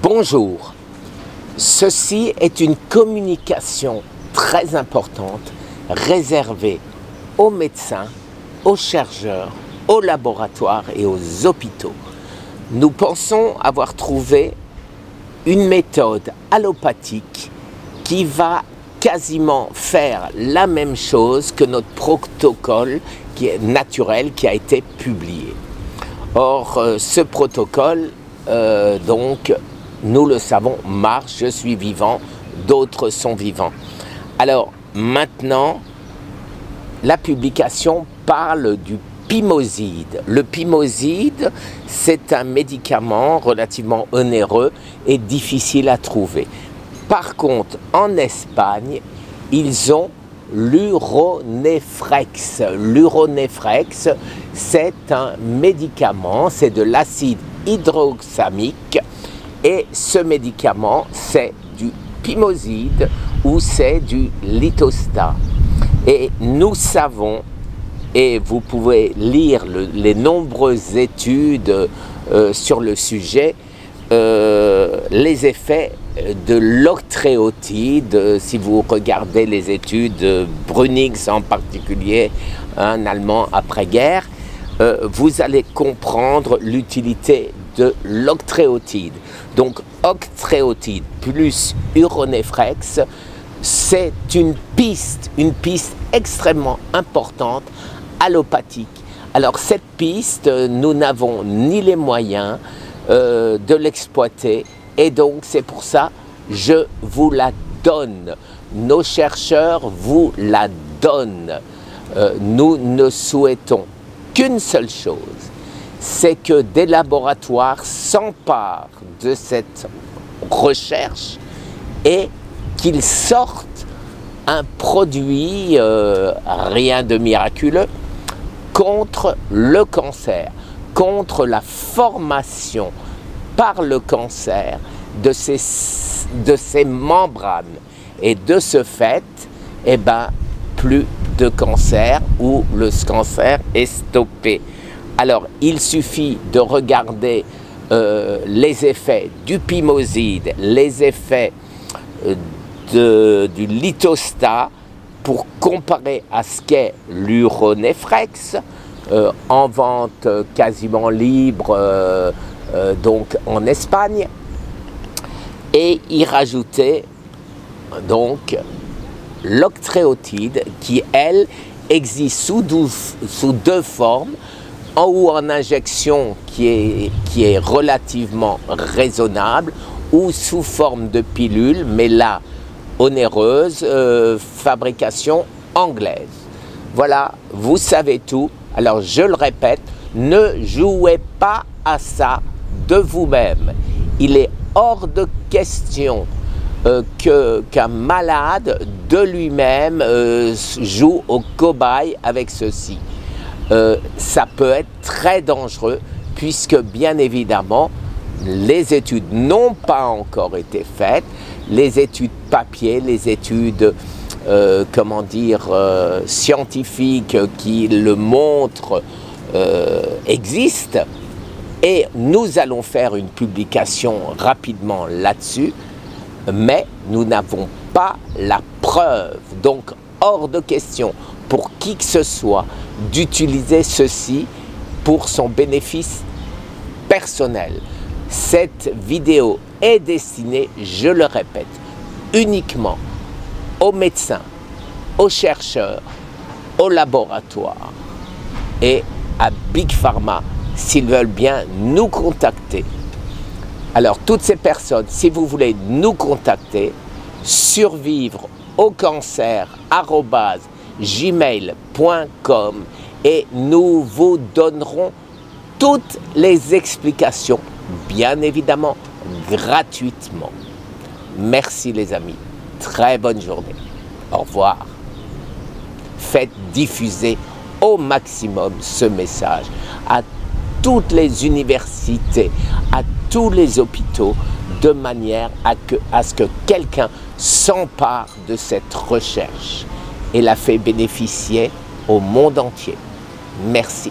Bonjour, ceci est une communication très importante réservée aux médecins, aux chercheurs, aux laboratoires et aux hôpitaux. Nous pensons avoir trouvé une méthode allopathique qui va quasiment faire la même chose que notre protocole qui est naturel qui a été publié. Or, ce protocole, donc, nous le savons, marche, je suis vivant, d'autres sont vivants. Alors, maintenant, la publication parle du pimoside. Le pimoside, c'est un médicament relativement onéreux et difficile à trouver. Par contre, en Espagne, ils ont l'uronefrex. L'uronefrex, c'est un médicament, c'est de l'acide hydroxamique et ce médicament, c'est du pimoside ou c'est du Litostat. Et nous savons, et vous pouvez lire les nombreuses études sur le sujet, les effets de l'octréotide. Si vous regardez les études, Brunings en particulier, un Allemand après-guerre, vous allez comprendre l'utilité de l'octréotide. Donc octréotide plus uronefrex, c'est une piste extrêmement importante allopathique. Alors cette piste, nous n'avons ni les moyens de l'exploiter et donc c'est pour ça que je vous la donne. Nos chercheurs vous la donnent. Nous ne souhaitons qu'une seule chose, c'est que des laboratoires s'emparent de cette recherche et qu'ils sortent un produit, rien de miraculeux, contre le cancer, contre la formation par le cancer de ces membranes. Et de ce fait, eh ben, plus de cancer ou le cancer est stoppé. Alors, il suffit de regarder les effets du pimoside, les effets du Litostat pour comparer à ce qu'est l'uronefrex, en vente quasiment libre donc en Espagne, et y rajouter donc l'octréotide qui, elle, existe sous deux formes, en haut en injection qui est relativement raisonnable, ou sous forme de pilule, mais là, onéreuse, fabrication anglaise. Voilà, vous savez tout. Alors je le répète, ne jouez pas à ça de vous-même. Il est hors de question qu'un malade de lui-même joue au cobaye avec ceci. Ça peut être très dangereux puisque bien évidemment les études n'ont pas encore été faites, les études papier, les études comment dire scientifiques qui le montrent existent, et nous allons faire une publication rapidement là-dessus, mais nous n'avons pas la preuve, donc hors de question pour qui que ce soit d'utiliser ceci pour son bénéfice personnel. Cette vidéo est destinée, je le répète, uniquement aux médecins, aux chercheurs, aux laboratoires et à Big Pharma s'ils veulent bien nous contacter. Alors toutes ces personnes, si vous voulez nous contacter, survivre au cancer@gmail.com et nous vous donnerons toutes les explications, bien évidemment gratuitement. Merci les amis, très bonne journée, au revoir. Faites diffuser au maximum ce message à toutes les universités, à tous les hôpitaux, de manière à ce que quelqu'un s'empare de cette recherche et la fait bénéficier au monde entier. Merci.